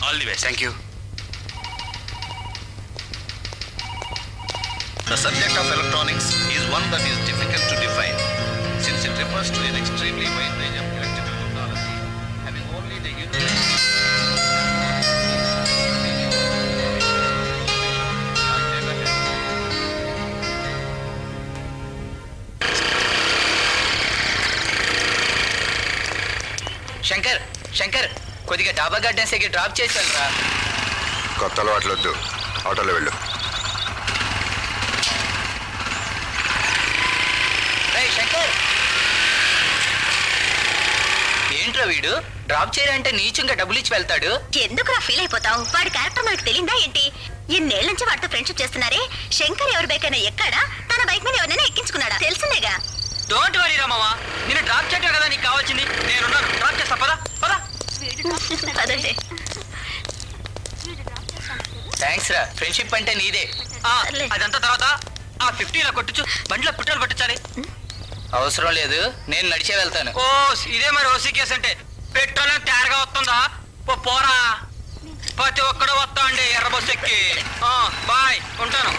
All the best. Thank you. The subject of electronics is one that is difficult to define, since it refers to an extremely wide range of electrical technology, having only the unit. Shankar కొద్దిగా డాబా gardens కి drop చేశానురా. కొత్త అలవాట్లొద్దు, ఆటోలో వెళ్ళు. శంకర్ ఏంట్రా వీడు drop చేయాలంటే నీచంగా డబ్బులు ఇచ్చి వెళ్తాడు. ఎందుకురా ఫీల్ అయిపోతావు? వాడి క్యారెక్టర్ మనకు తెలియదా ఏంటి? ఇన్నేళ్ల నుంచి వాడితో ఫ్రెండ్షిప్ చేస్తున్నారే. శంకర్ ఎవరి బైక్ అయినా ఎక్కాడా? తన బైక్ మీద ఎవరైనా ఎక్కించుకున్నాడా? తెలిసిందేగా. డోంట్ వరీ రా మామ, నేను డ్రాప్ చేయటం కదా నీకు కావాల్సింది. నేనున్నాను, డ్రాప్ చేస్తా. పదా పదా. థ్యాంక్స్ రా, ఫ్రెండ్షిప్ అంటే నీదే. అదంతా తర్వాత ఆ 50 ఇలా కొట్టుచు, బండిలో పెట్రోల్ కొట్టించాలి. అవసరం లేదు, నేను నడిచే వెళ్తాను. ఓ ఇదే మరి ఓసీ కేసు అంటే. పెట్రోల్ తేరగా వస్తుందా? పోరా, ప్రతి ఒక్కడు వస్తా అండి ఎర్ర బస్సు ఎక్కి. బాయ్, ఉంటాను.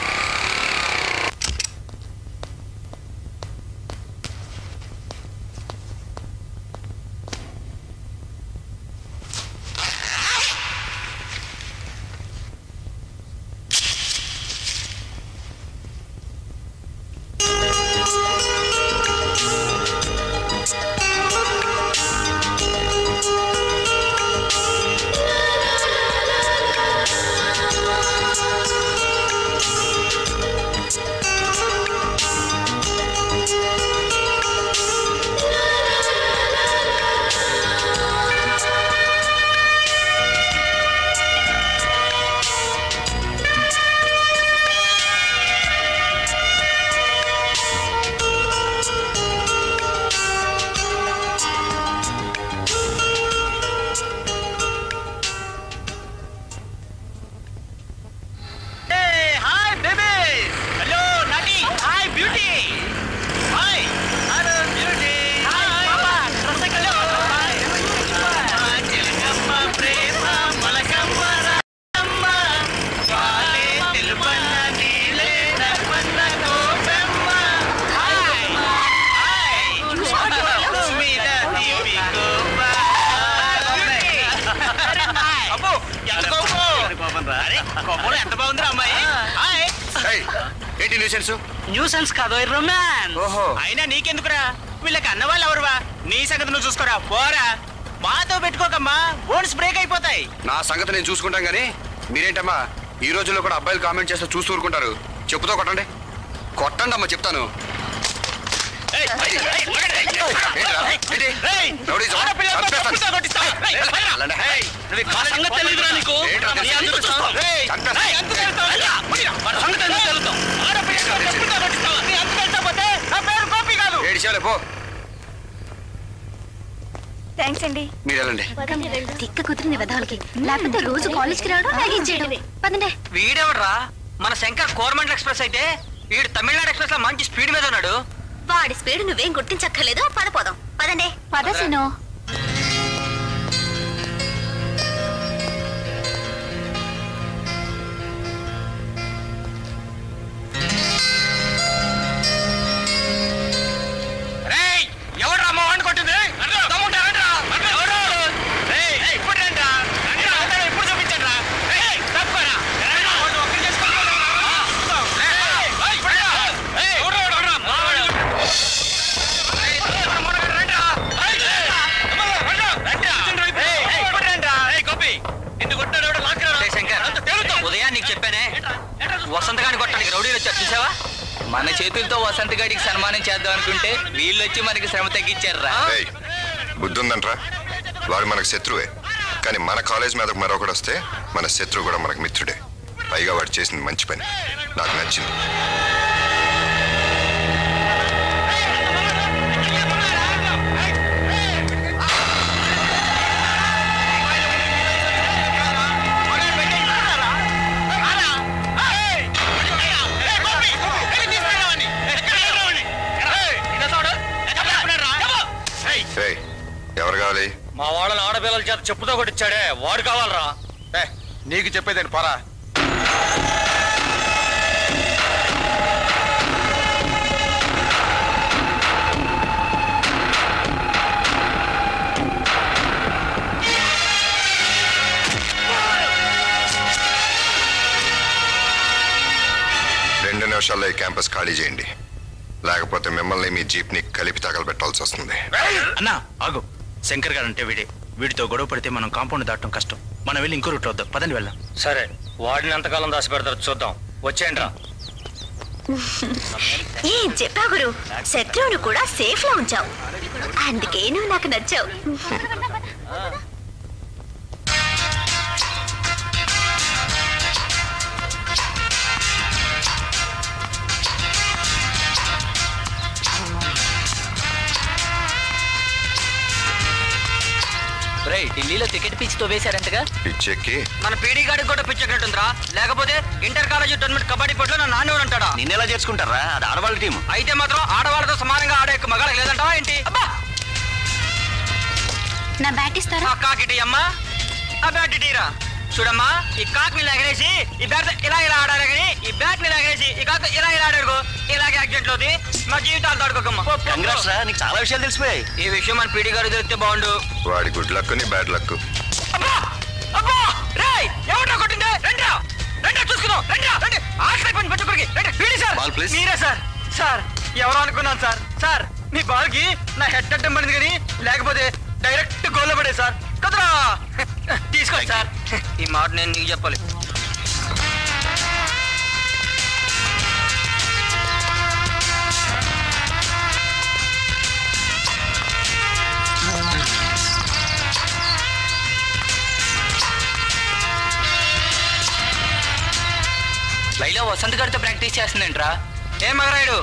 న్యూసెన్స్ కాదు, రొమాన్స్. అయినా నీకెందుకురా? వీళ్ళకి అన్నవాళ్ళు ఎవరువా? నీ సంగతి నువ్వు చూసుకోరా. పోరా, మాతో పెట్టుకోకమ్మా, బోన్స్ బ్రేక్ అయిపోతాయి. నా సంగతి నేను చూసుకుంటాం గానీ మీరేంటమ్మా ఈ రోజుల్లో కూడా అబ్బాయిలు కామెంట్ చేస్తే చూస్తూ ఊరుకుంటారు? చెప్పుతో కొట్టండి, కొట్టండి అమ్మా, చెప్తాను. థ్యాంక్స్ అండి. మీరు వెళ్ళండి. తిక్క కుదిరింది వెదవులకి, లేకపోతే రోజు కాలేజ్కి రావడం లాగించేయడం. పదండి. వీడెవడ్రా? మన శంకర్ కోరమండల్ ఎక్స్ప్రెస్ అయితే వీడు తమిళనాడు ఎక్స్ప్రెస్ లో మంచి స్పీడ్ మీద ఉన్నాడు. వాడి స్పీడ్ నువ్వేం గుర్తించక్కర్లేదు. పదపోదాం. పదండి. పదసీను. ఎవడ్రా మా వాడిని కొట్టింది? ఇప్పుడు చూపించండి రా. ఉదయం నీకు చెప్పానే, వసంత గాని కొట్టడానికి రౌడీలు వచ్చారు చూసావా? మన చేతులతో వసంత గారికి సన్మానం చేద్దాం అనుకుంటే వీళ్ళు వచ్చి మనకి శ్రమ తగ్గించారా. బుద్ధి ఉందంట్రా? వాడు మనకు శత్రువే, కానీ మన కాలేజ్ మీద మరొకడు వస్తే మన శత్రువు కూడా మనకు మిత్రుడే. పైగా వాడు చేసింది మంచి పని, నాకు నచ్చింది. ఎవరు కావాలి? మా వాళ్ళని ఆడపిల్లల చేత చెప్పుతో కొట్టించాడే వాడు కావాలరా. నీకు చెప్పేదేంటి పరా. రెండు నిమిషాల్లో ఈ క్యాంపస్ ఖాళీ చేయండి, లేకపోతే మిమ్మల్ని మీ జీప్ని కలిపి తగలబెట్టాల్సి వస్తుంది. అన్నా ఆగు, శంకర్ గారు అంటే వీడితో గొడవ పడితే మనం కాంపౌండ్ దాటం కష్టం. మనం వెళ్ళి ఇంకో రూట్ వద్దాం, పదండి వెళ్దాం. సరే, వాడిని ఎంతకాలం దాచి పెడతారు చూద్దాం. వచ్చేయండి రా. ఏం చెప్పావు గురు, శత్రువును కూడా సేఫ్ లో ఉంచావు, అందుకే నువ్వు నాకు నచ్చావు. ఢిల్లీలో టికెట్ పిచ్చితో వేశారంటగా. పిచ్చెక్కి మన పీడీ గాడికి కూడా పిచ్చెక్కినట్టుందిరా. లేకపోతే ఇంటర్ కాలేజీ టోర్నమెంట్ కబడ్డీ పోటీలో నా నాన్న ఉంటాడా? నిన్నెలా చేర్చుకుంటారా? అది ఆడవాళ్ళ టీం. అయితే మాత్రం ఆడవాళ్ళతో సమానంగా ఆడే మగాళ్ళకి లేదంటావా ఏంటి? అబ్బా, నా బ్యాట్ ఇస్తారా? ఆ కాకిటి అమ్మా, ఆ బ్యాట్ ఇటీరా. చూడమ్మా, ఈ కాక్ ని ఎగరేసి ఈ బ్యాట్ ఇలా ఆడాలి, కానీ ఈ బ్యాట్ ని ఎగరేసి ఈ కాక్ ఇలా ఆడాడు ఇలాగే యాక్సిడెంట్ అవుతుంది. మా జీవితాలు తడుకోకమ్మా. నీకు చాలా విషయాలు తెలిసిపోయాయి. ఈ విషయం మన పీడీ గారు తెలిస్తే బాగుండు. వాడి గుడ్ లక్ ని బ్యాడ్ లక్. కొట్టిందే రండి చూసుకుందాం. రండి ఆఖరి పని పట్టుకుడికి రండి. సార్ మీరే సార్? సార్ ఎవరో అనుకున్నాను సార్. సార్ మీ బాల్ కి నా హెడ్ అడ్డం పడింది, కానీ లేకపోతే డైరెక్ట్ గోల్ పడే సార్. కదరా తీసుకోండి సార్. ఈ మాట నేను నీకు చెప్పాలి. లైలా వసంత్ గారితో ప్రాక్టీస్ చేస్తుందంట్రా. ఏం మగరాయుడు,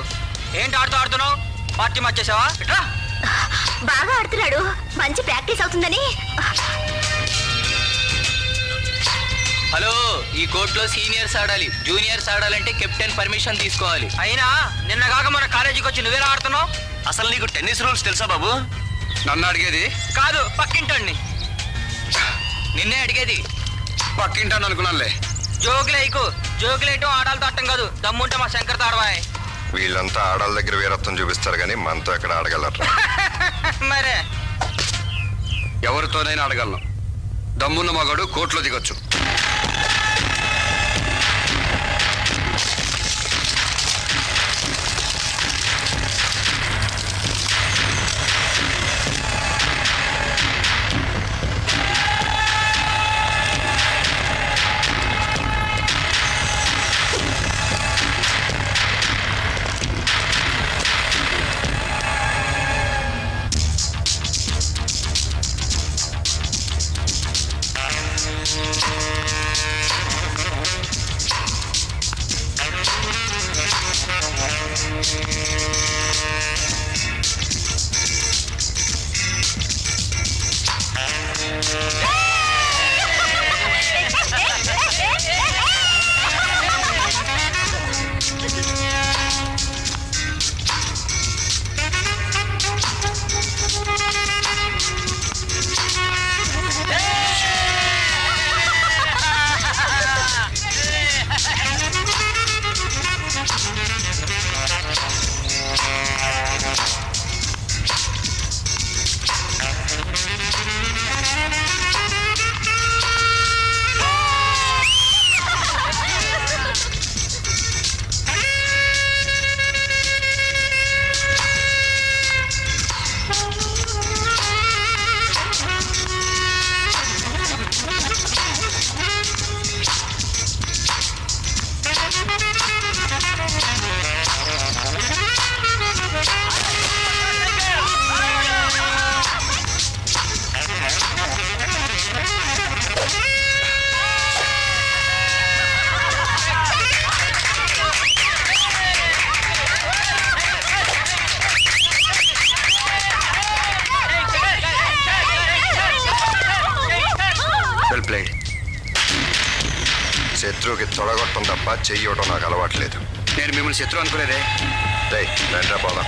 ఏంటి ఆడుతున్నావు? పార్టీ మార్చేసావా? ఇట్రా. బాగా ఆడుతున్నాడు, మంచి ప్రాక్టీస్ అవుతుందని. హలో, ఈ కోర్టులో సీనియర్స్ ఆడాలి, జూనియర్స్ ఆడాలంటే కెప్టెన్ పర్మిషన్ తీసుకోవాలి. అయినా నిన్న కాక మన కాలేజీకి వచ్చి నువ్వేలా ఆడుతున్నావు? అసలు నీకు టెన్నిస్ రూల్స్ తెలుసా బాబు? నన్ను అడిగేది కాదు, పక్కింటోడిని. నిన్నే అడిగేది. పక్కింటాను అనుకున్నానులే. జోకులేయటం ఆడాలతో అట్టం కాదు, దమ్ముంటే మా శంకర్తో ఆడవాయ్. వీళ్ళంతా ఆడాల దగ్గర వీరత్వం చూపిస్తారు, కానీ మనతో ఎక్కడ ఆడగలరు. మరే ఎవరితోనైనా అడగలను. దమ్మున్న మగాడు కోర్టులో దిగొచ్చు. శత్రువుకి తొడగొట్టడం తప్ప చెయ్యడం నాకు అలవాట్లేదు. నేను మిమ్మల్ని శత్రువు అనుకోలేదే. రండి పోదాం.